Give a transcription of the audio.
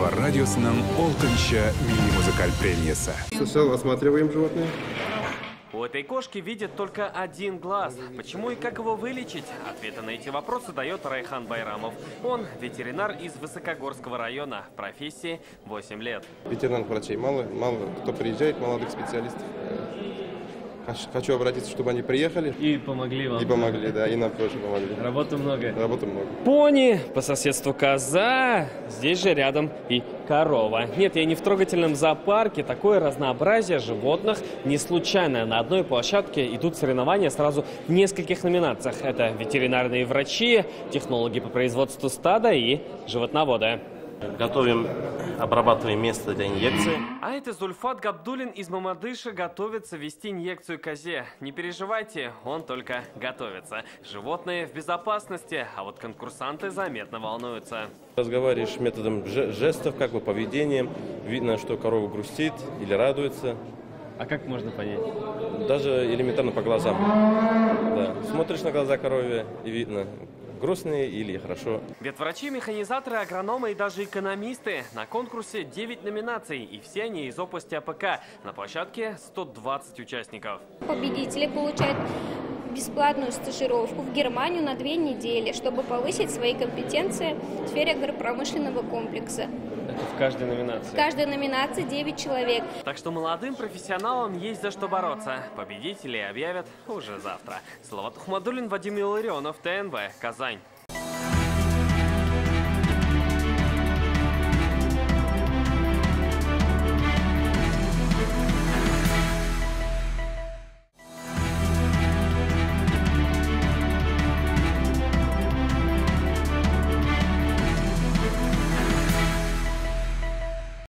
var radyosunun Olkanşa Milli Müzikal Премиясы. Слышал, осматриваем животные. У этой кошки видит только один глаз. Почему и как его вылечить? Ответы на эти вопросы дает Райхан Байрамов. Он ветеринар из Высокогорского района. Профессии 8 лет. Ветеринарных врачей мало кто приезжает, молодых специалистов. Хочу обратиться, чтобы они приехали. И помогли вам. И помогли, да, и нам тоже помогли. Работы много. Работы много. Пони, по соседству коза, здесь же рядом и корова. Нет, я не в трогательном зоопарке. Такое разнообразие животных не случайно. На одной площадке идут соревнования сразу в нескольких номинациях. Это ветеринарные врачи, технологи по производству стада и животноводы. Готовим, обрабатываем место для инъекции. А это Зульфат Габдулин из Мамадыша готовится ввести инъекцию козе. Не переживайте, он только готовится. Животные в безопасности, а вот конкурсанты заметно волнуются. Разговариваешь методом жестов, как бы поведением. Видно, что корова грустит или радуется. А как можно понять? Даже элементарно по глазам. Да. Смотришь на глаза корове и видно, грустные или хорошо. Ветврачи, механизаторы, агрономы и даже экономисты. На конкурсе 9 номинаций, и все они из области АПК. На площадке 120 участников. Победители получают бесплатную стажировку в Германию на 2 недели, чтобы повысить свои компетенции в сфере агропромышленного комплекса. Это в каждой номинации? В каждой номинации 9 человек. Так что молодым профессионалам есть за что бороться. Победителей объявят уже завтра. Салават Ухмадуллин, Вадим Илларионов, ТНВ, Казань.